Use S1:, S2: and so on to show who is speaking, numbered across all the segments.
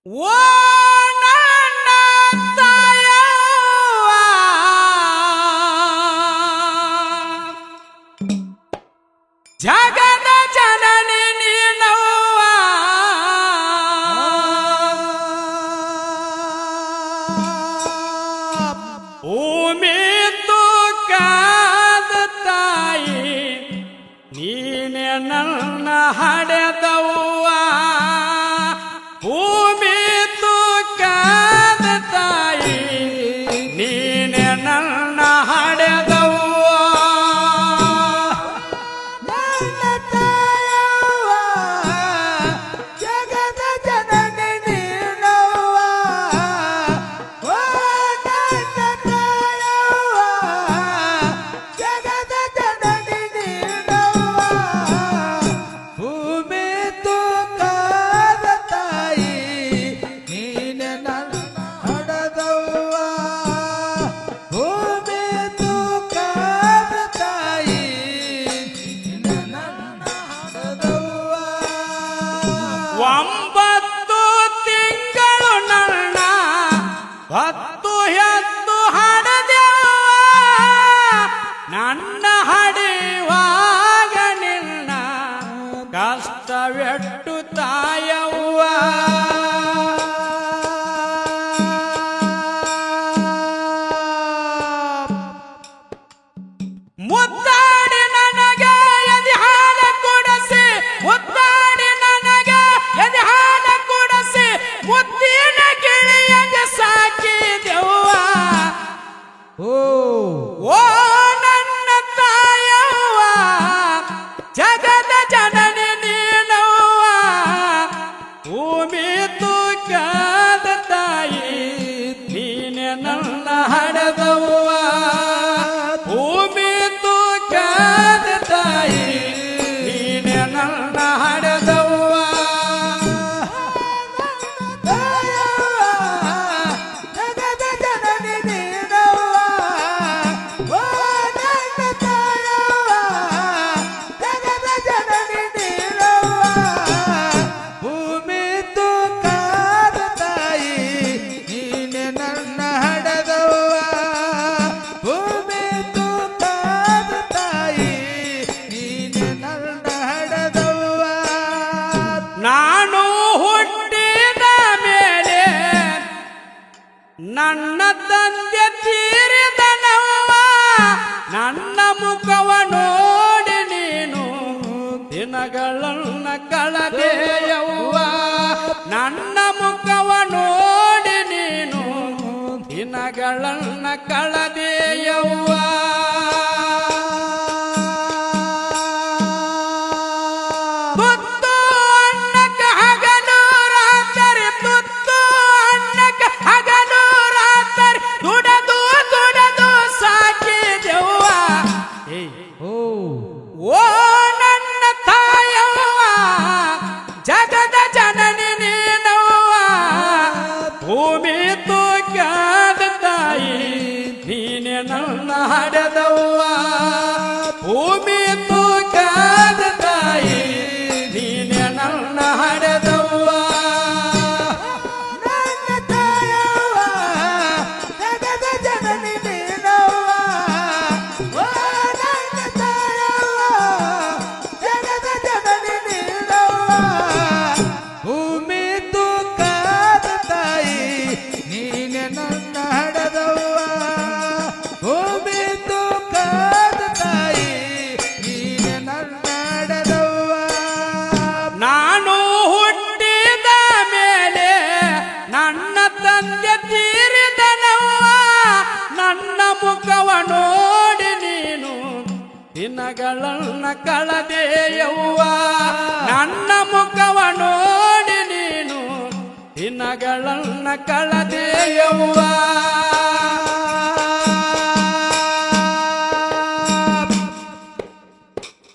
S1: ಓ ನನ್ನ ತಾಯವ್ವ, ಜಗದ ಜನನಿ ನೀನವ್ವ, ಭೂಮಿ ತೂಕದ ತಾಯಿ ನೀನೆ ನನ್ನ ಹಡೆದವ್ವ. ಭೂಮಿ ತೂಕದ ತಾಯಿ ನೀನೆ ನನ್ನ ಹಡೆದವ್ವ.
S2: ನನ್ನ ತಾಯವ್ವ, ಜಗದ ಜನನಿ ನೀನವ್ವ. ಓ ನನ್ನ ತಾಯವ್ವ, ಜಗದ ಜನನಿ ನೀನವ್ವ. ಭೂಮಿ ತೂಕದ ತಾಯಿ ನೀನೆ ನನ್ನ ಹಡೆದವ್ವ. ಭೂಮಿ ತೂಕದ ತಾಯಿ ನೀನೆ ನನ್ನ ಹಡೆದವ್ವ.
S1: 9 ತಿಂಗಳು ನನ್ನ ಹೊತ್ತು ಹೆತ್ತು ಹಡೆದೆವ್ವ. ನನ್ನ ಹಡೆಯುವಾಗ ನಿನ್ನ ಕಷ್ಟವೆಟ್ಟು ತಾಯವ್ವ. ಮುದ್ದಾಡಿ ನನಗೆ ಎದೆ ಹಾಲ ಕೊಡಸಿ, ಮುದ್ದಾಡಿ ನನಗೆ ಎದೆ ಹಾಲ ಕೊಡಸಿ, ಮುದ್ದಿನ ಗಿಳಿಯಂಗ ಸಾಕಿದೆವ್ವ. ಓ ನನ್ನ ತಾಯವ್ವ, ಜಗದ ಜನನಿ ನೀನವ್ವ. ಭೂಮಿ ತೂಕದ ತಾಯಿ ನೀನೆ ನನ್ನ ಹಡೆದವ್ವ. ಭೂಮಿ ತೂಕದ ತಾಯಿ ನೀನೆ ನನ್ನ ಹಡೆದವ್ವ.
S2: ತಾಯವ್ವ, ಜಗದ ಜನನಿ ನೀನವ್ವ. ಓ ನನ್ನ ತಾಯವ್ವ, ಜಗದ ಜನನಿ ನೀನವ್ವ. ಭೂಮಿ ತೂಕದ ತಾಯಿ ನೀನೆ ನನ್ನ ಹಡೆದವ್ವ. ಭೂಮಿ ತೂಕದ ತಾಯಿ ನೀನೆ ನನ್ನ ಹಡೆದವ್ವ.
S1: ನಾನು ಹುಟ್ಟಿದ ಮೇಲೆ ನನ್ನ ತಂದೆ ತೀರಿದನವ್ವ. ನನ್ನ ಮುಖವ ನೋಡಿ ನೀನು ದಿನಗಳನ್ನ ಕಳೆದೆಯವ್ವ. ನನ್ನ ಮುಖವ ನೋಡಿ ನೀನು ದಿನಗಳನ್ನ ಕಳೆದೆಯವ್ವ. ತುತ್ತು ಅನ್ನಕ್ಕ ಹಗಲು ರಾತ್ರಿ, ತುತ್ತು ಅನ್ನಕ್ಕ ಹಗಲು ರಾತ್ರಿ, ದುಡದು ದುಡದು ಸಾಕಿದೆವ್ವ. ಓ ನನ್ನ ತಾಯವ್ವ, ಜಗದ ಜನನಿ ನೀನವ್ವ. ಭೂಮಿ ತೂಕದ ತಾಯಿ ನೀನೆ ನನ್ನ ಹಡೆದವ್ವ. ಭೂಮಿ ತೂಕದ ತಾಯಿ ನೀನೆ ನನ್ನ ಹಡೆದವ್ವ.
S2: ನನ್ನ ತಾಯವ್ವ, ಜಗದ ಜನನಿ ನೀನವ್ವ. ಓ ನನ್ನ ತಾಯವ್ವ, ಜಗದ ಜನನಿ ನೀನವ್ವ. ಭೂಮಿ ತೂಕದ ತಾಯಿ ನೀನೆ ನನ್ನ ಹಡೆದವ್ವ. ಭೂಮಿ ತೂಕದ ತಾಯಿ ನೀನೆ ನನ್ನ ಹಡೆದವ್ವ.
S1: ನಾನು ಹುಟ್ಟಿದ ಮೇಲೆ ನನ್ನ ತಂದೆ ತೀರಿದನವ್ವ. ನನ್ನ ಮುಖವ ನೋಡಿ ನೀನು ದಿನಗಳನ್ನ ಕಳೆದೆಯವ್ವ. ನನ್ನ ಮುಖವ ನೋಡಿ ನೀನು ದಿನಗಳನ್ನ ಕಳೆದೆಯವ್ವ.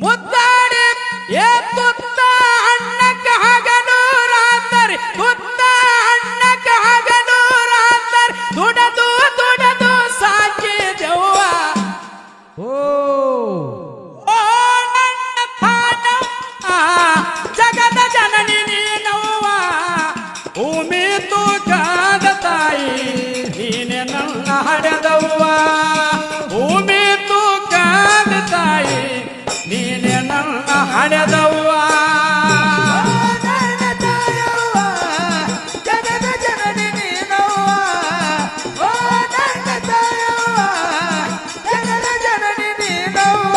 S1: ಮುದ್ದಾಡಿ ತುತ್ತ ಅನ್ನಕ್ಕ ಹಗಲು ರಾತ್ರಿ, ತುತ್ತ ಅನ್ನಕ್ಕ ಹಗಲು ರಾತ್ರಿ, ದುಡದು ದುಡದು ಸಾಕಿದೆವ್ವ. ಓ ನನ್ನ ತಾಯವ್ವ, ಜಗದ ಜನನಿ ನೀನವ್ವ. ಭೂಮಿ ಭೂಮಿ ತೂಕದ ತಾಯಿ ನೀನೆ ನನ್ನ ಹಡೆದವ್ವ ಭೂಮಿ ತೂಕದ ತಾಯಿ ನೀನೆ ನನ್ನ ಹಡೆದವ್ವ
S2: ನನ್ನ ತಾಯವ್ವ ಜಗದ ಜನನಿ ನೀನವ್ವ ಓ ನನ್ನ ತಾಯವ್ವ ಜಗದ ಜನನಿ ನೀನವ್ವ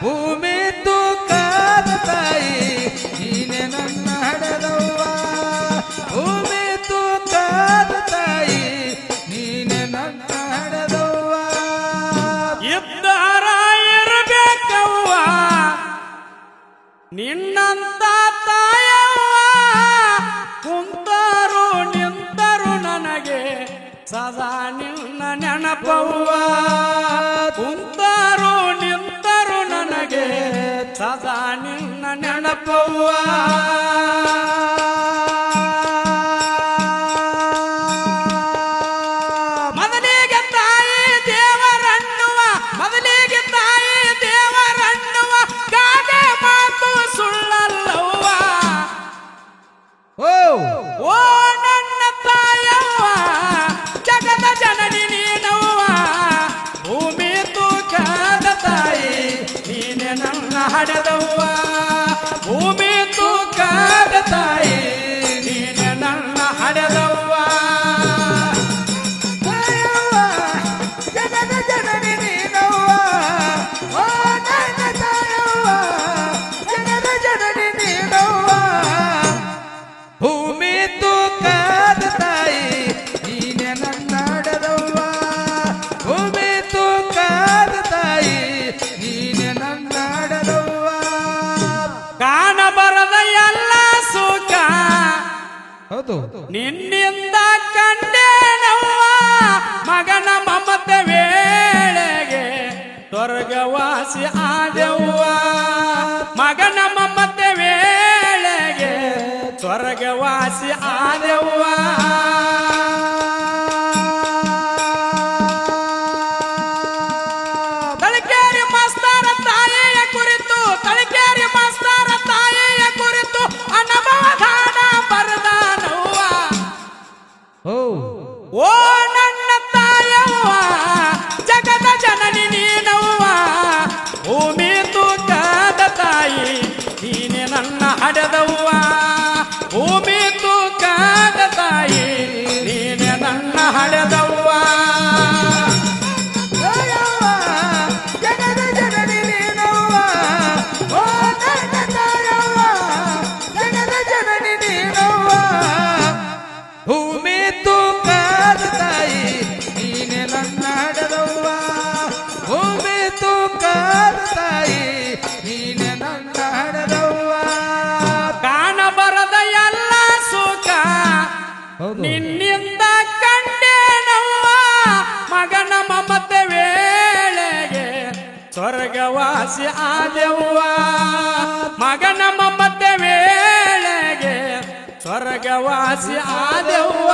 S2: ಭೂಮಿ ತೂಕದ ತಾಯಿ ನೀನೆ ನನ್ನ ಹಡೆದವ್ವ ಭೂಮಿ ತೂಕದ ತಾಯಿ ನೀನೆ ನನ್ನ ಹಡೆದವ್ವ
S1: ಇದ್ದಾರ ಇರಬೇಕವ್ವ ನಿನ್ನಂತ ತಾಯವ್ವ ಕುಂತರು ನಿಂತರು ನನಗೆ ಸದಾ ನಿನ್ನ ನೆನಪವ್ವ ಕುಂತರು ನಿಂತರು ನನಗೆ ಸದಾ ನಿನ್ನ ನೆನಪವ್ವ ಮೊದಲಿಗೆ ತಾಯಿ ದೇವರನ್ನುವ ಮೊದಲಿಗೆ ತಾಯಿ ದೇವರನ್ನುವ ಗಾದೆ ಮಾತು ಸುಳ್ಳಲ್ಲವ್ವ
S2: ಓ
S1: ಓ ನನ್ನ ತಾಯವ್ವ ಜಗದ ಜನನಿ ನೀನವ್ವ ಭೂಮಿ ತೂಕದ ತಾಯಿ ನೀನೆ ನನ್ನ ಹಡೆದವ್ವ ಭೂಮಿ ತೂಕದ ತಾಯಿ ನೀನೆ ನನ್ನ ಹಡೆದವ್ವ
S2: ತಾಯವ್ವ ಜಗದ ಜನನಿ ನೀನವ್ವ ಓ ನನ್ನ ತಾಯವ್ವ ಜಗದ ಜನನಿ ನೀನವ್ವ ಭೂಮಿ ತೂಕದ ತಾಯಿ ನೀನೆ ನನ್ನ ಹಡೆದವ್ವ ಭೂಮಿ ತೂಕದ ತಾಯಿ ನೀನೆ ನನ್ನ ಹಡೆದವ್ವ
S1: ಕಾಣಬರದ ಎಲ್ಲ ಸುಖ
S2: ಹೌದು
S1: ನಿನ್ನಿಂದ ಕಂಡೇನವ್ವ ಮಗನ ಮಮತೆ ವೇಳೆಗೆ ಸ್ವರ್ಗವಾಸಿ ಆದವ್ವ ಮಗನ ಮಮತೆ ವೇಳೆಗೆ ಸ್ವರ್ಗವಾಸಿ ಆದವ್ವ ತಳಕೇರಿ ಮಾಸ್ತರ ತಾಯಿಯ ಕುರಿತು ತಳಕೇರಿ ಮಾಸ್ತರ ತಾಯಿಯ ಕುರಿತು ಅನುಭವದಾನ ಬರದಾನವ್ವ
S2: ಓ
S1: ಓ ನನ್ನ ತಾಯವ್ವ ಜಗದ ಜನನಿ ನೀನವ್ವ ಭೂಮಿ ತೂಕದ ತಾಯಿ ನೀನೆ ನನ್ನ ಹಡೆದವ್ವ ಭೂಮಿ ತೂಕದ ತಾಯಿ ನೀನೆ ನನ್ನ ಹಡೆದವ್ವ
S2: ತಾಯವ್ವ ಜಗದ ಜನನಿ ನೀನವ್ವ ಓ ನನ್ನ ತಾಯವ್ವ ಜಗದ ಜನನಿ ನೀನವ್ವ ಭೂಮಿ ತೂಕದ ತಾಯಿ ನೀನೆ ನನ್ನ ಹಡೆದವ್ವ ಭೂಮಿ ತೂಕದ ತಾಯಿ ನೀನೆ ನನ್ನ ಹಡೆದವ್ವ
S1: ಕಾಣಬರದ ಎಲ್ಲ ಸುಖ
S2: ಹೌದು
S1: ನಿನ್ನಿಂದ ಕಂಡೇನವ್ವ ಮಗನ ಮಮತೆ ವೇಳೆಗೆ ಸ್ವರ್ಗವಾಸಿ ಆದವ್ವ ಮಗನ ಮಮತೆ ವೇಳೆಗೆ ಸ್ವರ್ಗವಾಸಿ ಆದವ್ವ